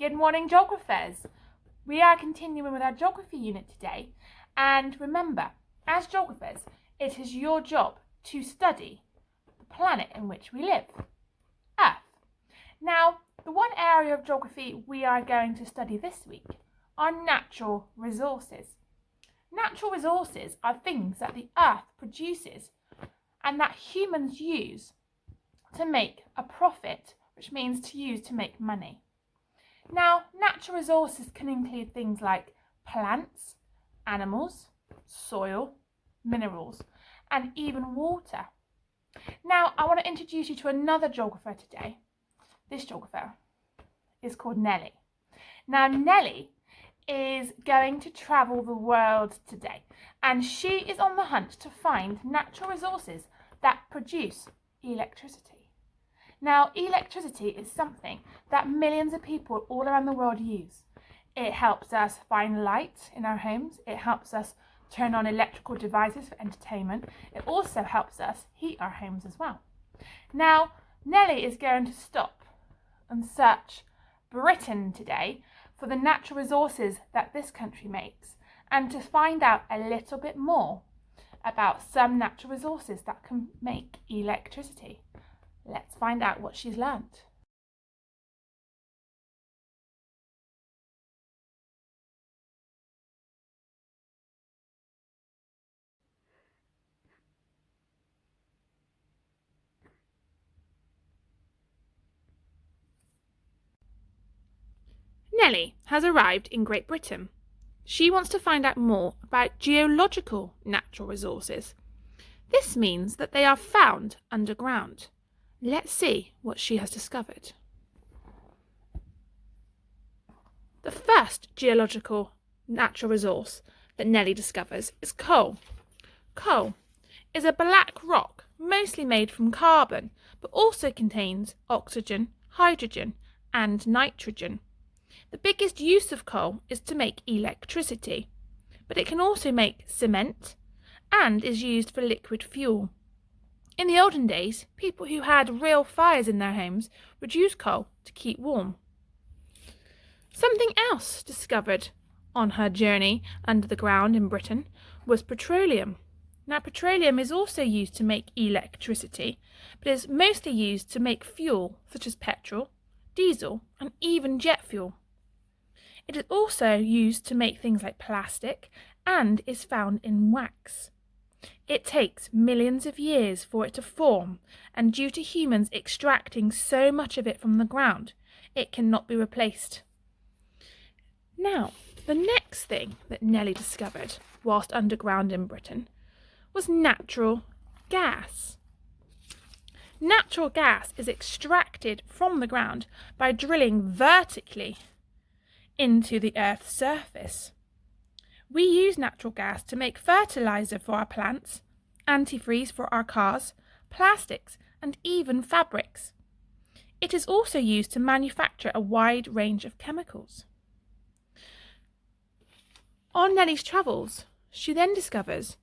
Good morning, Geographers. We are continuing with our geography unit today, and remember, as geographers, it is your job to study the planet in which we live, Earth. Now, the one area of geography we are going to study this week are natural resources. Natural resources are things that the Earth produces and that humans use to make a profit, which means to use to make money. Now, natural resources can include things like plants, animals, soil, minerals, and even water. Now, I want to introduce you to another geographer today. This geographer is called Nellie. Now, Nellie is going to travel the world today, and she is on the hunt to find natural resources that produce electricity. Now, electricity is something that millions of people all around the world use. It helps us find light in our homes. It helps us turn on electrical devices for entertainment. It also helps us heat our homes as well. Now, Nellie is going to stop and search Britain today for the natural resources that this country makes and to find out a little bit more about some natural resources that can make electricity. Let's find out what she's learnt. Nellie has arrived in Great Britain. She wants to find out more about geological natural resources. This means that they are found underground. Let's see what she has discovered. The first geological natural resource that Nellie discovers is coal. Coal is a black rock mostly made from carbon, but also contains oxygen, hydrogen, and nitrogen. The biggest use of coal is to make electricity, but it can also make cement and is used for liquid fuel. In the olden days, people who had real fires in their homes would use coal to keep warm. Something else discovered on her journey under the ground in Britain was petroleum. Now, petroleum is also used to make electricity, but is mostly used to make fuel such as petrol, diesel, and even jet fuel. It is also used to make things like plastic and is found in wax. It takes millions of years for it to form, and due to humans extracting so much of it from the ground, it cannot be replaced. Now, the next thing that Nellie discovered whilst underground in Britain was natural gas. Natural gas is extracted from the ground by drilling vertically into the Earth's surface. We use natural gas to make fertilizer for our plants, antifreeze for our cars, plastics, and even fabrics. It is also used to manufacture a wide range of chemicals. On Nellie's travels, she then discovers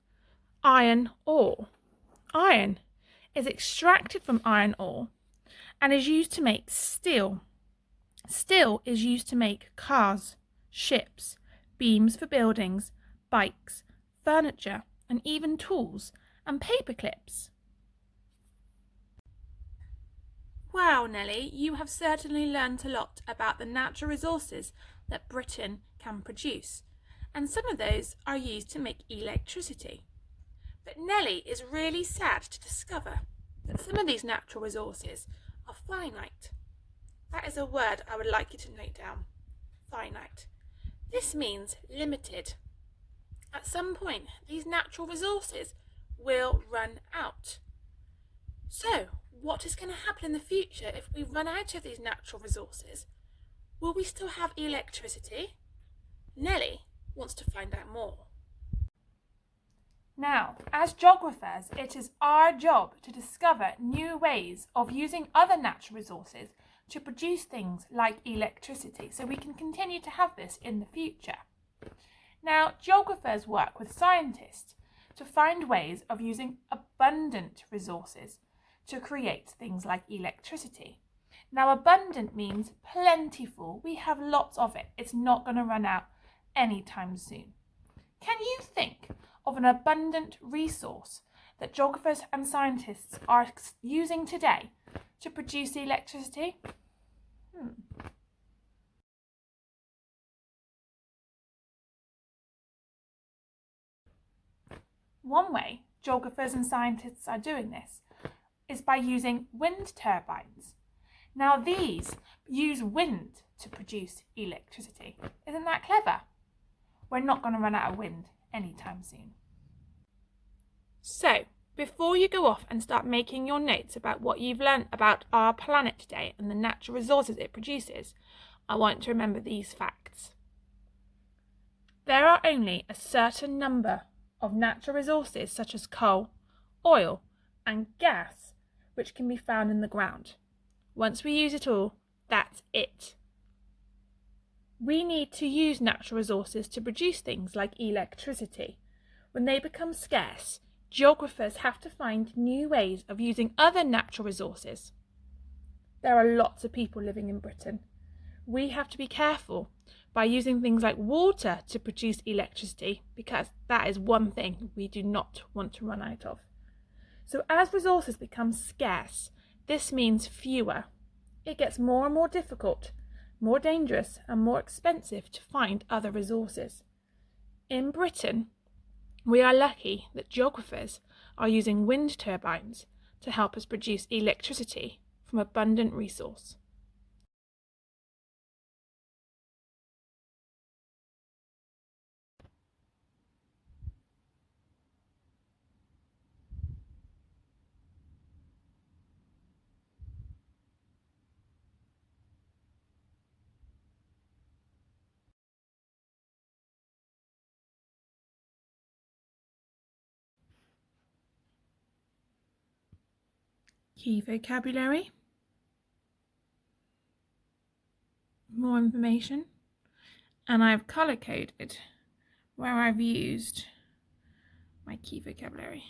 iron ore. Iron is extracted from iron ore and is used to make steel. Steel is used to make cars, ships, beams for buildings, bikes, furniture, and even tools and paper clips. Wow, Nellie, you have certainly learnt a lot about the natural resources that Britain can produce, and some of those are used to make electricity. But Nellie is really sad to discover that some of these natural resources are finite. That is a word I would like you to note down. Finite. This means limited. At some point, these natural resources will run out. So, what is going to happen in the future if we run out of these natural resources? Will we still have electricity? Nellie wants to find out more. Now, as geographers, it is our job to discover new ways of using other natural resources to produce things like electricity, so we can continue to have this in the future. Now, geographers work with scientists to find ways of using abundant resources to create things like electricity. Now, abundant means plentiful. We have lots of it. It's not going to run out anytime soon. Can you think of an abundant resource that geographers and scientists are using today to produce electricity? One way geographers and scientists are doing this is by using wind turbines. Now, these use wind to produce electricity. Isn't that clever? We're not going to run out of wind anytime soon. So, before you go off and start making your notes about what you've learnt about our planet today and the natural resources it produces, I want to remember these facts. There are only a certain number of natural resources such as coal, oil, and gas which can be found in the ground. Once we use it all, that's it. We need to use natural resources to produce things like electricity. When they become scarce, geographers have to find new ways of using other natural resources. There are lots of people living in Britain. We have to be careful by using things like water to produce electricity, because that is one thing we do not want to run out of. So as resources become scarce, this means fewer. It gets more and more difficult, more dangerous and more expensive to find other resources. In Britain, we are lucky that geographers are using wind turbines to help us produce electricity from abundant resource. Key vocabulary, more information, and I've colour coded where I've used my key vocabulary.